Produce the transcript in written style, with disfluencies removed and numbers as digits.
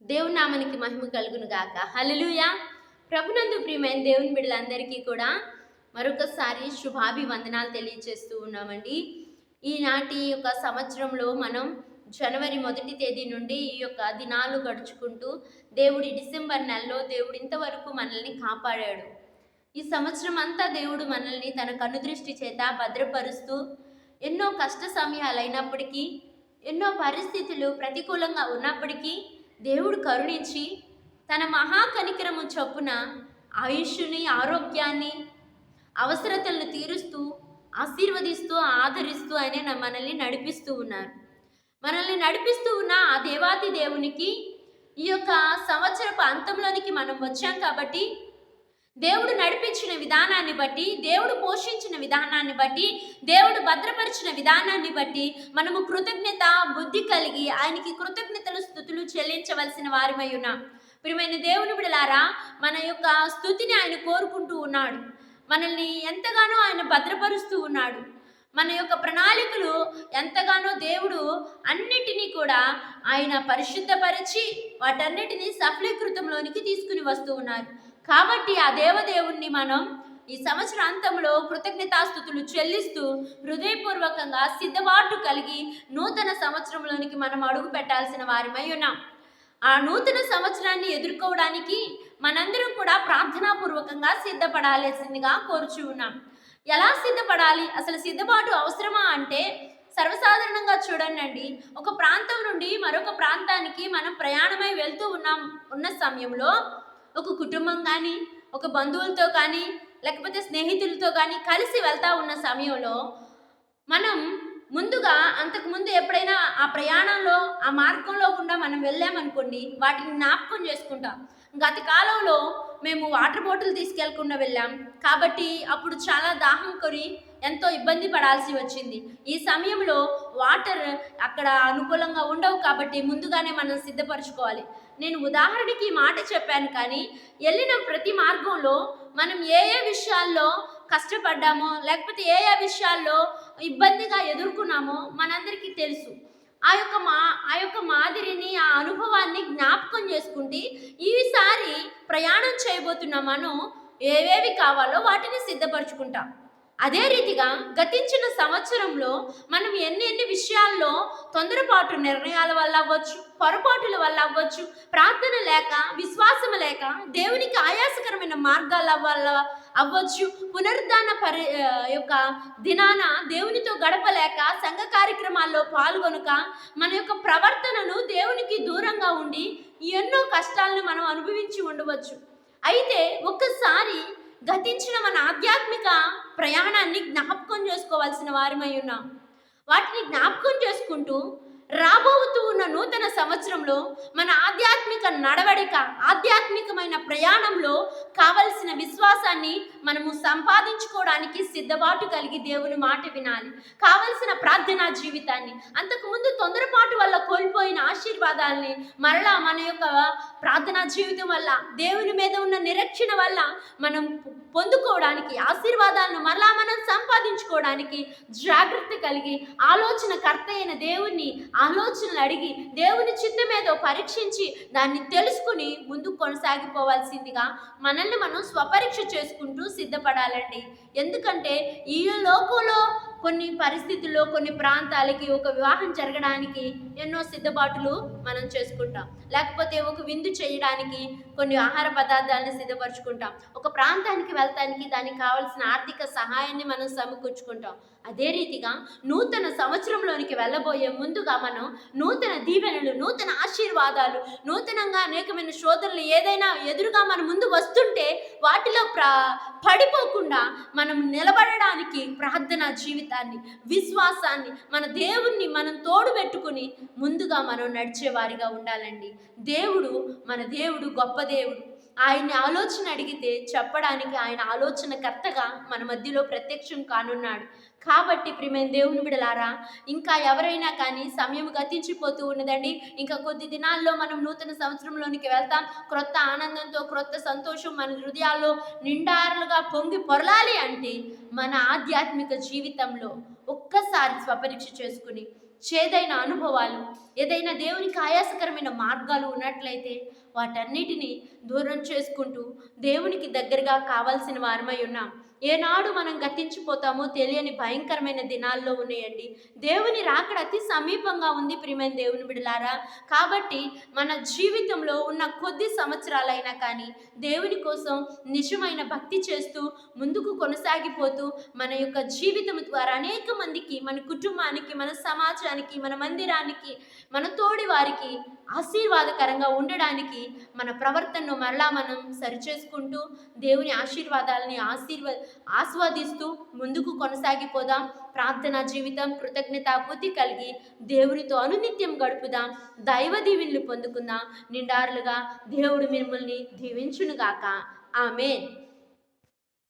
దేవుని నామానికి మహిమ కలుగును గాక. హల్లెలూయా. ప్రభునందు ప్రియమైన దేవుని బిడ్డలందరికీ కూడా మరొకసారి శుభాభివందనాలు తెలియజేస్తూ ఉన్నామండి. ఈనాటి యొక్క సంవత్సరంలో మనం జనవరి 1 తేదీ నుండి ఈ యొక్క దినాలు గడుచుకుంటూ దేవుడి డిసెంబర్ నెలలో దేవుడు ఇంతవరకు మనల్ని కాపాడాడు. ఈ సంవత్సరం అంతా దేవుడు మనల్ని తన కనుదృష్టి చేత భద్రపరుస్తూ ఎన్నో కష్ట సమయాలైనప్పటికీ, ఎన్నో పరిస్థితులు ప్రతికూలంగా ఉన్నప్పటికీ దేవుడు కరుణించి తన మహాకనికరము చొప్పున ఆయుష్ని, ఆరోగ్యాన్ని, అవసరతలను తీరుస్తూ, ఆశీర్వదిస్తూ, ఆదరిస్తూ ఆయన మనల్ని నడిపిస్తూ ఉన్నారు. మనల్ని నడిపిస్తూ ఉన్న ఆ దేవాతి దేవునికి ఈ యొక్క సంవత్సరపు అంతంలోనికి మనం వచ్చాం కాబట్టి, దేవుడు నడిపించిన విధానాన్ని బట్టి, దేవుడు పోషించిన విధానాన్ని బట్టి, దేవుడు భద్రపరిచిన విధానాన్ని బట్టి మనము కృతజ్ఞత బుద్ధి కలిగి ఆయనకి కృతజ్ఞతలు స్తుతులు చెల్లించవలసిన వారిమై ఉన్నాం. ప్రియమైన దేవుని బిడ్డలారా, మన యొక్క స్తుతిని ఆయన కోరుకుంటూ ఉన్నాడు. మనల్ని ఎంతగానో ఆయన భద్రపరుస్తూ ఉన్నాడు. మన యొక్క ప్రణాళికలు ఎంతగానో దేవుడు అన్నిటినీ కూడా ఆయన పరిశుద్ధపరిచి వాటన్నిటినీ సఫలీకృతంలోనికి తీసుకుని వస్తూ ఉన్నారు. కాబట్టి ఆ దేవదేవుణ్ణి మనం ఈ సంవత్సరాంతంలో కృతజ్ఞతాస్తుతులు చెల్లిస్తూ హృదయపూర్వకంగా సిద్ధపాటు కలిగి నూతన సంవత్సరంలోనికి మనం అడుగు పెట్టాల్సిన వారిమై ఉన్నాం. ఆ నూతన సంవత్సరాన్ని ఎదుర్కోవడానికి మనందరం కూడా ప్రార్థనాపూర్వకంగా సిద్ధపడాల్సిందిగా కోరుచూ ఉన్నాం. ఎలా సిద్ధపడాలి, అసలు సిద్ధపాటు అవసరమా అంటే, సర్వసాధారణంగా చూడండి, ఒక ప్రాంతం నుండి మరొక ప్రాంతానికి మనం ప్రయాణమై వెళ్తూ ఉన్న సమయంలో ఒక కుటుంబం కానీ, ఒక బంధువులతో కానీ, లేకపోతే స్నేహితులతో కానీ కలిసి వెళ్తూ ఉన్న సమయంలో మనం ముందుగా అంతకుముందు ఎప్పుడైనా ఆ ప్రయాణంలో ఆ మార్గంలో గుండా మనం వెళ్ళామనుకోండి, వాటిని జ్ఞాపకం చేసుకుంటాం. గత కాలంలో మేము వాటర్ బాటిల్ తీసుకెళ్లకుండా వెళ్ళాం కాబట్టి అప్పుడు చాలా దాహం కొని ఎంతో ఇబ్బంది పడాల్సి వచ్చింది. ఈ సమయంలో వాటర్ అక్కడ అనుకూలంగా ఉండవు కాబట్టి ముందుగానే మనం సిద్ధపరచుకోవాలి. నేను ఉదాహరణకి ఈ మాట చెప్పాను, కానీ వెళ్ళిన ప్రతి మార్గంలో మనం ఏ ఏ విషయాల్లో కష్టపడ్డామో, లేకపోతే ఏ ఏ విషయాల్లో ఇబ్బందిగా ఎదుర్కొన్నామో మనందరికీ తెలుసు. ఆ యొక్క మాదిరిని, ఆ అనుభవాన్ని జ్ఞాపకం చేసుకుంటే ఈసారి ప్రయాణం చేయబోతున్న మనం ఏవేవి కావాలో వాటిని సిద్ధపరచుకుంటాం. అదే రీతిగా గతించిన సంవత్సరంలో మనం ఎన్ని విషయాల్లో తొందరపాటు నిర్ణయాల వల్ల అవ్వచ్చు, పొరపాటుల వల్ల అవ్వచ్చు, ప్రార్థన లేక, విశ్వాసం లేక, దేవునికి ఆయాసకరమైన మార్గాల వల్ల అవ్వచ్చు, పునరుద్ధాన యొక్క దినాన దేవునితో గడపలేక, సంఘ కార్యక్రమాల్లో పాల్గొనక, మన యొక్క ప్రవర్తనను దేవునికి దూరంగా ఉండి ఎన్నో కష్టాలను మనం అనుభవించి ఉండవచ్చు. అయితే ఒక్కసారి గతించిన మన ఆధ్యాత్మిక ప్రయాణాన్ని జ్ఞాపకం చేసుకోవాల్సిన వారిమై ఉన్నాం. వాటిని జ్ఞాపకం చేసుకుంటూ రాబోతూ ఉన్న నూతన సంవత్సరంలో మన ఆధ్యాత్మిక నడవడిక, ఆధ్యాత్మికమైన ప్రయాణంలో కావలసిన విశ్వాసాన్ని మనము సంపాదించుకోవడానికి సిద్ధపాటు కలిగి దేవుని మాట వినాలి. కావలసిన ప్రార్థనా జీవితాన్ని, అంతకుముందు తొందరపాటు వల్ల కోల్పోయిన ఆశీర్వాదాలని మరలా మన యొక్క ప్రార్థనా జీవితం వల్ల, దేవుని మీద ఉన్న నిరీక్షణ వల్ల మనం పొందుకోవడానికి, ఆశీర్వాదాలను మరలా మనం సంపాదించుకోవడానికి జాగ్రత్త కలిగి ఆలోచన కర్త అయిన దేవుణ్ణి ఆలోచనలు అడిగి దేవుని చిత్తమేదో పరీక్షించి దాన్ని తెలుసుకుని ముందుకు కొనసాగిపోవాల్సిందిగా మనల్ని మనం స్వపరీక్ష చేసుకుంటూ సిద్ధపడాలండి. ఎందుకంటే ఈ లోకంలో కొన్ని పరిస్థితుల్లో, కొన్ని ప్రాంతాలకి ఒక వివాహం జరగడానికి ఎన్నో సిద్ధపాటులు మనం చేసుకుంటాం. లేకపోతే ఒక విందు చేయడానికి కొన్ని ఆహార పదార్థాలను సిద్ధపరచుకుంటాం. ఒక ప్రాంతానికి వెళ్తానికి దానికి కావాల్సిన ఆర్థిక సహాయాన్ని మనం సమకూర్చుకుంటాం. అదే రీతిగా నూతన సంవత్సరంలోనికి వెళ్ళబోయే ముందుగా మనం నూతన దీవెనలు, నూతన ఆశీర్వాదాలు, నూతనంగా అనేకమైన శోధనలు ఏదైనా ఎదురుగా మన ముందు వస్తుంటే వాటిలో పడిపోకుండా మనం నిలబడడానికి ప్రార్థనా జీవితాన్ని, విశ్వాసాన్ని, మన దేవుణ్ణి మనం తోడు పెట్టుకుని ముందుగా మనం నడిచేవారిగా ఉండాలండి. మన దేవుడు గొప్ప దేవుడు. ఆయన్ని ఆలోచన అడిగితే చెప్పడానికి ఆయన ఆలోచనకర్తగా మన మధ్యలో ప్రత్యక్షం కానున్నాడు. కాబట్టి ప్రియమైన దేవుని బిడ్డలారా, ఇంకా ఎవరైనా కానీ సమయం గతించిపోతూ ఉన్నదండి. ఇంకా కొద్ది దినాల్లో మనం నూతన సంవత్సరంలోనికి వెళ్తాం. క్రొత్త ఆనందంతో, క్రొత్త సంతోషం మన హృదయాల్లో నిండారులుగా పొంగి పొరలాలి అంటే మన ఆధ్యాత్మిక జీవితంలో ఒక్కసారి స్వపరీక్ష చేసుకుని చేదైన అనుభవాలు, ఏదైనా దేవునికి ఆయాసకరమైన మార్గాలు ఉన్నట్లయితే వాటన్నిటినీ దూరం చేసుకుంటూ దేవునికి దగ్గరగా కావాల్సిన వారమై ఉన్నాం. ఏనాడు మనం గతించిపోతామో తెలియని భయంకరమైన దినాల్లో ఉన్నాయండి. దేవుని రాకడ అతి సమీపంగా ఉంది ప్రియమైన దేవుని బిడ్డలారా. కాబట్టి మన జీవితంలో ఉన్న కొద్ది సంవత్సరాలైనా కానీ దేవుని కోసం నిజమైన భక్తి చేస్తూ ముందుకు కొనసాగిపోతూ మన యొక్క జీవితం ద్వారా అనేక మందికి, మన కుటుంబానికి, మన సమాజానికి, మన మందిరానికి, మన తోడి వారికి ఆశీర్వాదకరంగా ఉండడానికి మన ప్రవర్తనను మరలా మనం సరిచేసుకుంటూ దేవుని ఆశీర్వాదాలని ఆస్వాదిస్తూ ముందుకు కొనసాగిపోదాం. ప్రార్థనా జీవితం, కృతజ్ఞతాబుద్ధి కలిగి దేవునితో అనునిత్యం గడుపుదాం. దైవ దీవెనలు పొందుకుందాం. నిండారులుగా దేవుడు మిమ్మల్ని దీవించునుగాక. ఆమేన్.